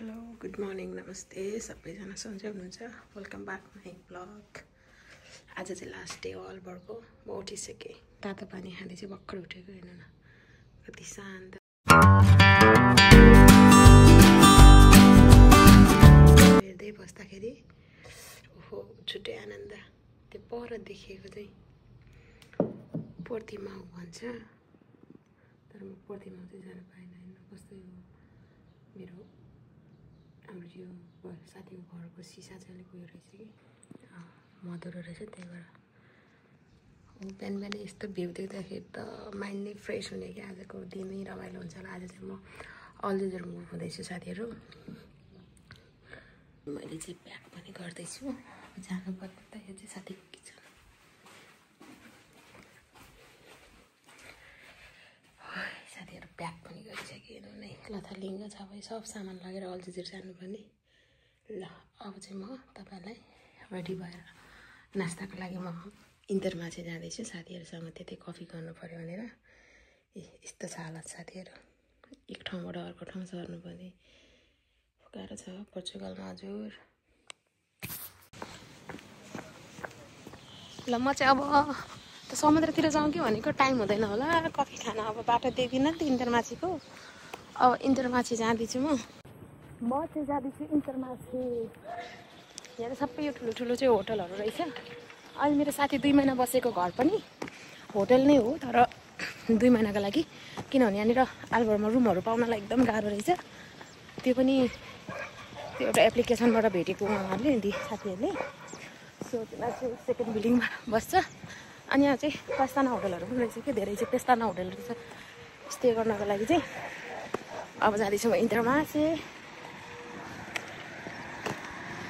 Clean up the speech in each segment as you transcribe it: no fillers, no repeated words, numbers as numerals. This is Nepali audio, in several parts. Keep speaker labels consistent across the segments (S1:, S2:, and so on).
S1: हेलो गुड मर्निङ नमस्ते सबैजना सन्चै हुनुहुन्छ वेलकम ब्याक माई ब्लग। आज चाहिँ लास्ट डे अलबरको म उठिसकेँ। तातो पानी खाँदै चाहिँ भर्खर उठेको हेर्नु न कति शान्त। हेर्दै बस्दाखेरि ओहो छुट्टै आनन्द। त्यो पर देखिएको चाहिँ प्रतिमाउ भन्छ, तर म प्रतिमाउ चाहिँ जानु पाइनँ। कस्तो यो मेरो हाम्रो यो साथीको घरको सिसा चाहिँ अलिक उयो रहेछ कि मधुरो रहेछ, त्यही भएर बिहान बिहानै यस्तो भ्यू देख्दाखेरि त माइन्ड नै फ्रेस हुने कि आजको दिनै रमाइलो हुन्छ होला। आज चाहिँ म अलजेजर मुभ हुँदैछु साथीहरू। मैले चाहिँ प्याक पनि गर्दैछु, जानुपर्ने त यो चाहिँ साथीको किचन। साथीहरू प्याक पनि गरिसकेँ नै लथालिङ्ग छ। अब सब सामान लगेर अलजेजर जानुपर्ने। ल अब चाहिँ म तपाईँलाई रेडी भएर नास्ताको लागि म इन्टरमा चाहिँ जाँदैछु साथीहरूसँग। त्यतै कफी गर्नु पऱ्यो भनेर। यस्तो छ हालत साथीहरू, एक ठाउँबाट अर्को ठाउँ सर्नुपर्ने गाह्रो छ पोर्चुगलमा हजुर। ल म चाहिँ अब त समुद्रतिर जाउँ कि भनेको टाइम हुँदैन होला कफी खान। अब बाटो देख्दिनँ नि त इन्टरमाछीको। अब इन्टरमाछी जाँदैछु म चाहिँ जाँदैछु इन्टरमाछी। यहाँ सबै यो ठुलो ठुलो चाहिँ होटलहरू रहेछ। अहिले मेरो साथी 2 महिना बसेको घर पनि होटल नै हो, तर 2 महिनाको लागि, किनभने यहाँनिर आलबरमा रुमहरू पाउनलाई एकदम गाह्रो रहेछ। त्यो पनि त्यो एउटा एप्लिकेसनबाट भेटेको उहाँहरूले साथीहरूले। सो तिनीहरू चाहिँ सेकेन्ड बिल्डिङमा बस्छ। अनि यहाँ चाहिँ पेस्ताना होटलहरू पनि रहेछ कि, धेरै चाहिँ पेस्ताना होटल रहेछ स्टे गर्नको लागि चाहिँ। अब जाँदैछु म इन्टरमाछी।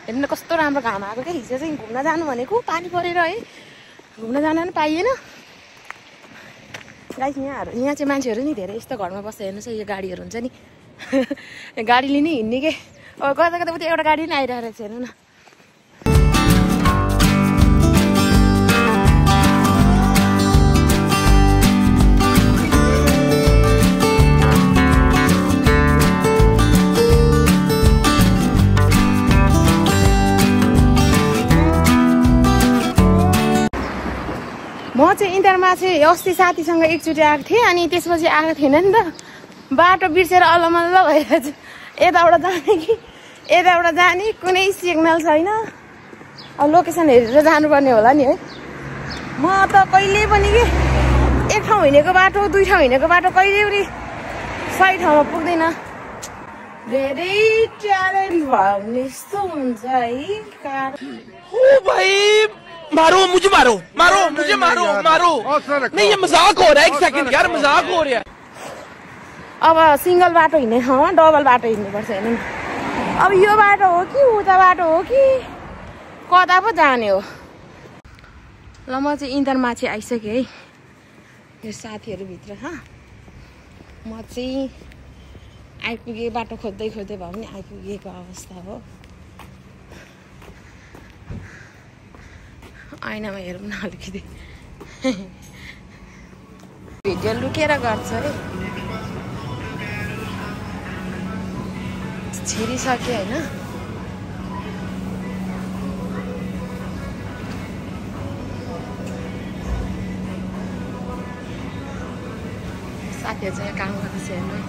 S1: हेर्नु कस्तो राम्रो घाम आएको क्या। हिजो चाहिँ घुम्न जानु भनेको पानी परेर है घुम्न जान पनि पाइएन। गाइस यहाँ चाहिँ मान्छेहरू नि धेरै यस्तो घरमा बस्छ। हेर्नुहोस् यो गाडीहरू हुन्छ नि गाडीले नै हिँड्ने के। अब गर्दा गर्दा उता एउटा गाडी नै आइरहेको रहेछ हेर्नु न। म चाहिँ इन्टरमाछी अस्ति साथीसँग एकचोटि आएको थिएँ, अनि त्यसपछि आएको थिएन नि त। बाटो बिर्सेर अलमल्ल भइरहेछ। यताबाट जाने कि यताबाट जाने कुनै सिग्नल छैन। अब लोकेसन हेरेर जानुपर्ने होला नि है। म त कहिले पनि कि एक ठाउँ हिँडेको बाटो 2 ठाउँ हिँडेको बाटो कहिले पनि सही ठाउँमा पुग्दैन। धेरै ट्यालेन्ट भयो भने यस्तो हुन्छ है।
S2: मारो मुझे, मारो मारो मुझे, मारो मारो। नहीं ये मजाक हो रहा है, एक सेकंड यार मजाक हो रहा है।
S1: अब सिंगल बाटो हिँड्ने ठाउँमा डबल बाटो हिँड्नुपर्छ हेर्नु। अब यो बाटो हो कि उता बाटो हो कि कता पो जाने हो। ल म चाहिँ इन्टरमाछी आइसकेँ है। यो साथीहरू भित्र म चाहिँ आइपुगेँ। बाटो खोज्दै खोज्दै भए पनि आइपुगेको अवस्था हो। ऐनामा हेरौँ न अलिकति। भिडियो लुकेर गर्छ है। छिरिसक्यो होइन। साथीहरू चाहिँ काम गर्दैछ हेर्नु।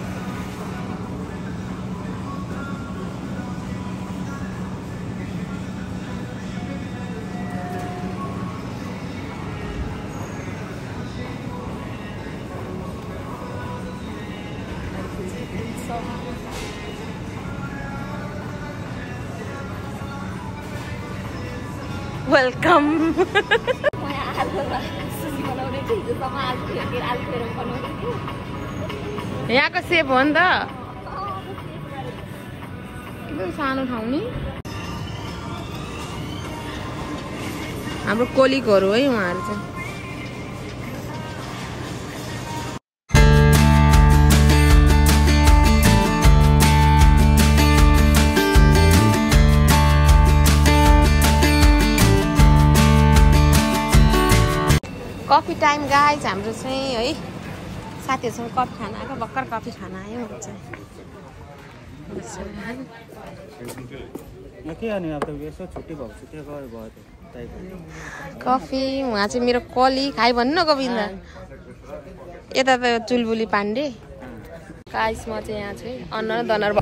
S1: वेलकम। यहाँको सेप हो नि त। एकदम सानो ठाउँ नि। हाम्रो कोलिगहरू है उहाँहरू चाहिँ। कफी टाइम गाइज हाम्रो चाहिँ है। साथीहरूसँग कफी खान आएको, भर्खर कफी खान आयो। हुन्छ
S3: के अनि अब त यसो छुट्टी भएको छ त्यो गयो भयो
S1: कफी उहाँ चाहिँ मेरो कली खाइ भन्नु न गोविन्द यता त चुलबुली पाण्डे गाइस म चाहिँ यहाँ चाहिँ अनुहार दनुहार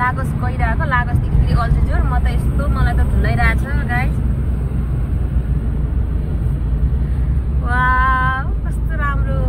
S1: लागोस गइरहेको लागोसदेखि फेरि अल्छी जोर म त यस्तो मलाई त धुलाइरहेछ गाइस वाउ कस्तो राम्रो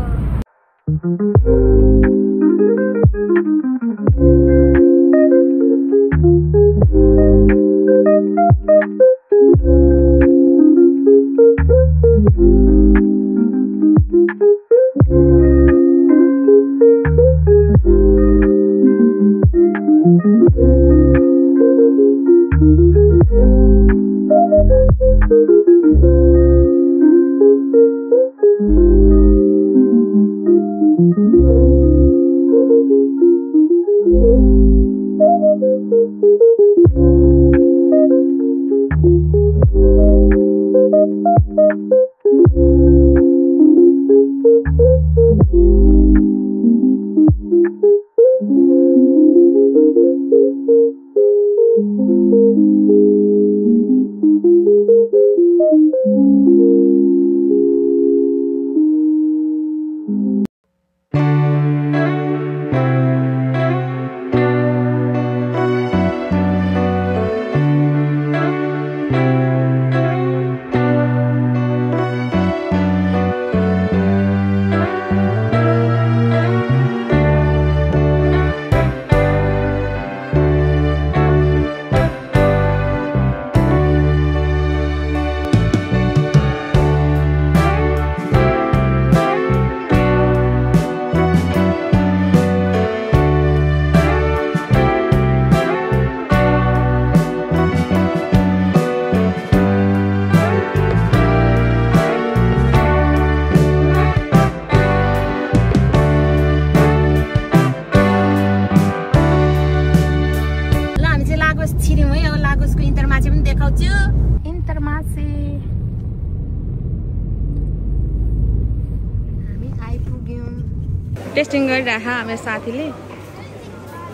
S1: टेस्टिङ गरिराख मेरो साथीले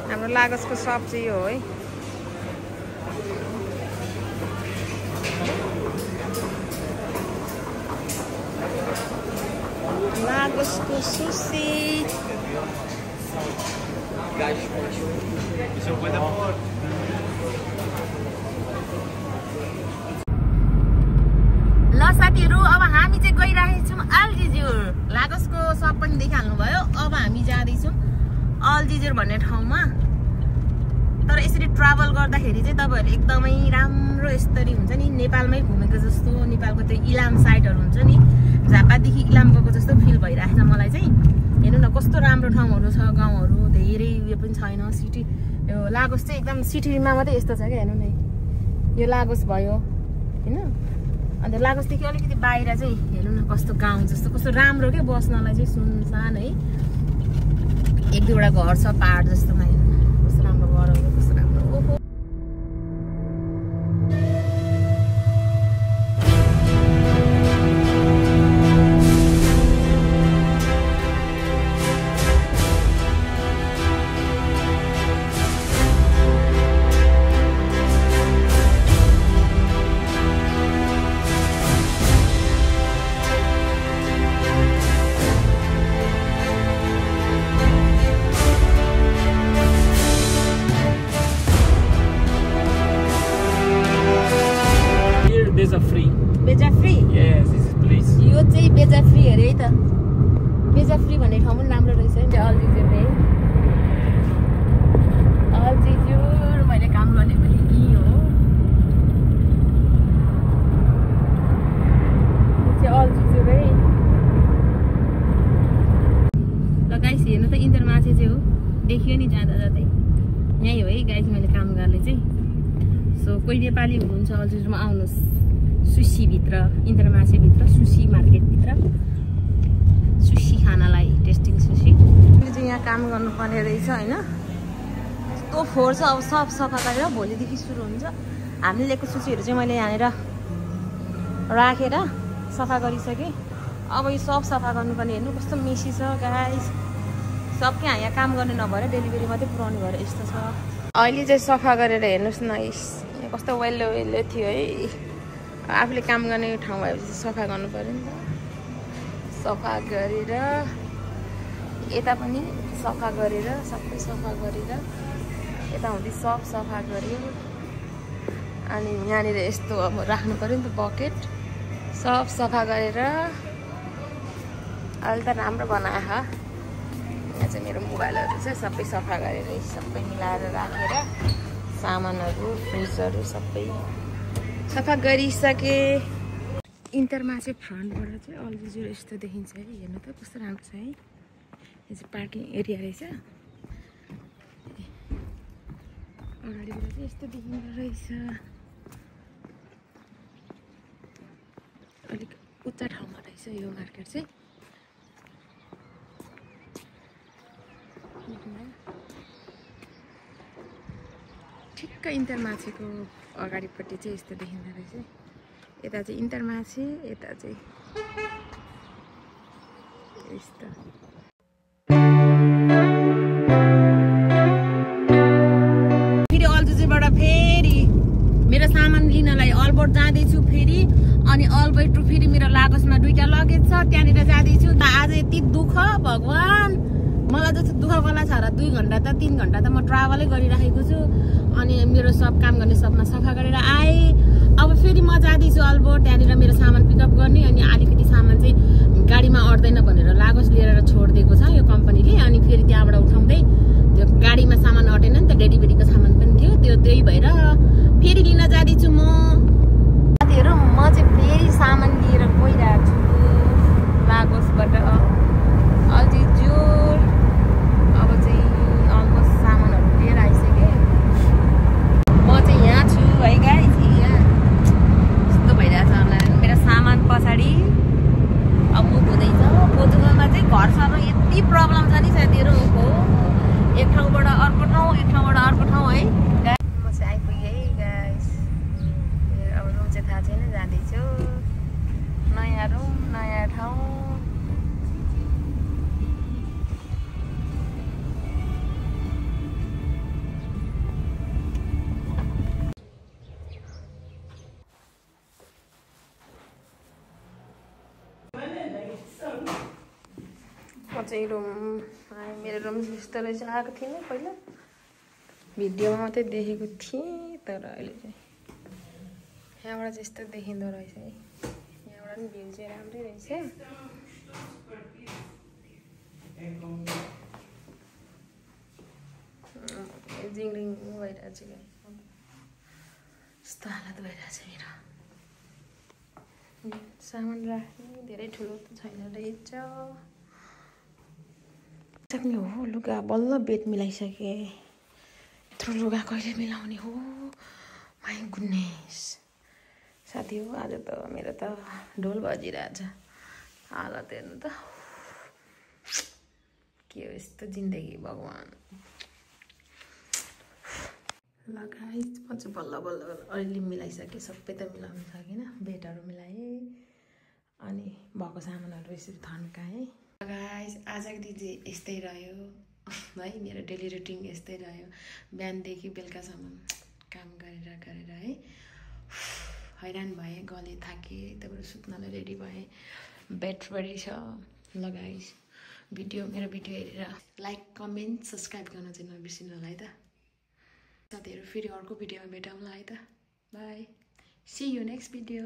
S1: हाम्रो लागसको सब्जी हो है लागसको सुसी ल साथीहरु अब हामी चाहिँ गइरहेका छौं अल्जिजुर लागसको सब पनि देखिहाल्नु भयो अब हामी जाँदैछौं अल्जिजुर भन्ने ठाउँमा तर यसरी ट्राभल गर्दाखेरि चाहिँ तपाईहरुले एकदमै राम्रो यसरी हुन्छ नि नेपालमै घुमेको जस्तो नेपालको त्यो इलाम साइडहरु हुन्छ नि झापादेखि इलाम गएको जस्तो फिल भइरहेछ मलाई चाहिँ हेर्नु न कस्तो राम्रो ठाउँहरु छ गाउँहरु धेरै उयो पनि छैन सिटी यो लागोस चाहिँ एकदम सिटीमा मात्रै यस्तो छ के हेर्नु न यो लागोस भयो हैन अन्त लागोसदेखि अलिकति बाहिर चाहिँ हेर्नु न कस्तो गाउँ जस्तो कस्तो राम्रो के बस्नलाई चाहिँ सुनसान है एक दुईवटा घर छ पहाड जस्तोमा हेर्नु न कस्तो राम्रो घरहरु कस्तो राम्रो ओहो
S2: Beja free.
S1: Beja free?
S2: Yes, this is place.
S1: यो चाहिँ बेजा फ्री अरे है त बेजा फ्री भन्ने ठाउँ पनि राम्रो रहेछ नि अल्जिजुर रे अल्जिजुर मैले काम गर्ने पनि यही हो यो चाहिँ अल्जिजुर है ल गाइस हेर्नु त इन्टरमाछे चाहिँ हो देखियो नि जाँदा जाँदै यही हो है गाइस मैले काम गर्ने चाहिँ सो कोही नेपाली हुनुहुन्छ अल्जिजुरमा आउनुहोस् सुशी भित्र इन्टरमाछे भित्र सुशी मार्केट भित्र सुशी खानालाई टेस्टिङ सुशी चाहिँ यहाँ काम गर्नुपर्ने रहेछ हैन यस्तो फोहोर छ अब सब सफा गरेर भोलिदेखि सुरु हुन्छ हामीले लिएको सुशीहरू चाहिँ मैले यहाँनिर राखेर सफा गरिसकेँ अब यो सब सफा गर्नुपर्ने हेर्नु कस्तो मेसी छ गाइस सबके यहाँ काम गर्ने नभएर डेलिभरी मात्रै पुऱ्याउने भएर यस्तो छ। अहिले चाहिँ सफा गरेर हेर्नुहोस् न, यहाँ कस्तो वेल्लो वेल्लो थियो है। आफूले काम गर्ने ठाउँ भएपछि सफा गर्नु पऱ्यो नि त। सफा गरेर यता पनि सफा गरेर सबै सफा गरेर यताउति सब सफा गऱ्यो। अनि यहाँनिर यस्तो अब राख्नु पऱ्यो नि त बकेट, सब सफा गरेर अहिले त राम्रो बनायो। यहाँ चाहिँ मेरो मोबाइलहरू चाहिँ सबै सफा गरेर सबै मिलाएर राखेर सामानहरू फ्रिजहरू सबै सफा गरिसके। इन्टरमा चाहिँ फ्रन्टबाट चाहिँ अल्जिजुर यस्तो देखिन्छ है। हेर्नु त कस्तो राम्रो छ है। यो चाहिँ पार्किङ एरिया रहेछ। अगाडिबाट चाहिँ यस्तो देखिँदो रहेछ। अलिक उच्च ठाउँमा रहेछ यो मार्केट चाहिँ। ठिक्क इन्टरमाछीको अगाडिपट्टि चाहिँ यस्तो देखिँदो रहेछ। यता चाहिँ इन्टरमाछी, यता चाहिँ यस्तो। फेरि अल्जुजीबाट फेरि मेरो सामान लिनलाई अल्बर्ट जाँदैछु फेरि। अनि अल्बर्ट टु फेरि मेरो लागोसमा दुईटा लगेज छ, त्यहाँनिर जाँदैछु। आज यति दुःख भगवान्, मलाई जस्तो दुःखवाला छ र 2 घन्टा त 3 घन्टा त म ट्राभलै गरिराखेको छु। अनि मेरो सब काम गर्ने सबमा सफा गरेर आएँ। अब फेरि म जाँदैछु अल्बर्ट, त्यहाँनिर मेरो सामान पिकअप गर्ने। अनि अलिकति सामान चाहिँ गाडीमा अट्दैन भनेर लागोस लिएर छोडिदिएको छ यो कम्पनीले। अनि फेरि त्यहाँबाट उठाउँदै त्यो गाडीमा सामान अटेन नि त, डेलिभरीको सामान पनि थियो त्यो, त्यही भएर फेरि लिन जाँदैछु म। साथीहरू म चाहिँ फेरि सामान लिएर गइरहेको छु लागोसबाट अल्जिजुर। अब चाहिँ अलमोस्ट सामानहरू लिएर आइसकेँ। म चाहिँ यहाँ छु है गाइस। यहाँ यस्तो भइरहेछ अनलाइन मेरो सामान पछाडि। अब म हुँदैछ पोर्चुगलमा चाहिँ घर सर्न यति प्रब्लम छ नि साथीहरू। हो एक ठाउँबाट अर्को ठाउँ, एक ठाउँबाट अर्को ठाउँ है। म चाहिँ आइपुगेँ है गाइस। अब रुम चाहिँ थाहा छैन, जाँदैछु। नयाँ रुम नयाँ ठाउँ। चाहिँ रुम मेरो रुम यस्तो रहेछ। आएको थिएन पहिला, भिडियोमा मात्रै देखेको थिएँ, तर अहिले चाहिँ यहाँबाट चाहिँ यस्तो देखिँदो रहेछ है। यहाँबाट पनि भ्यू चाहिँ राम्रै रहेछ। जिङरिङ भइरहेछ क्या, यस्तो हालत भइरहेछ मेरो। सामान राख्ने धेरै ठुलो त छैन रहेछ। सक्ने हो लुगा बल्ल बेड मिलाइसके। यत्रो लुगा कहिले मिलाउने हो, माइ गुडनेस। साथी हो आज त मेरो त ढोल बजिरहेछ। हालत हेर्नु त के हो यस्तो जिन्दगी भगवान्। लगाइस म चाहिँ बल्ल बल्ल अलिअलि मिलाइसकेँ। सबै त मिलाउनु सकिनँ, बेडहरू मिलाएँ अनि भएको सामानहरू यसरी थन्काएँ। गाइस आजको दिन चाहिँ यस्तै रह्यो है। मेरो डेली रुटिन यस्तै रह्यो। बिहानदेखि बेलुकासम्म काम गरेर है हैरान भएँ, गले थाकेँ। त्यहाँबाट सुत्नलाई रेडी भएँ। बेड रेडी छ। ल गाइस मेरो भिडियो हेरेर लाइक कमेन्ट सब्सक्राइब गर्न चाहिँ नबिर्सिनु होला है त साथीहरू। फेरि अर्को भिडियोमा भेटौँला है त। Bye, see you next video.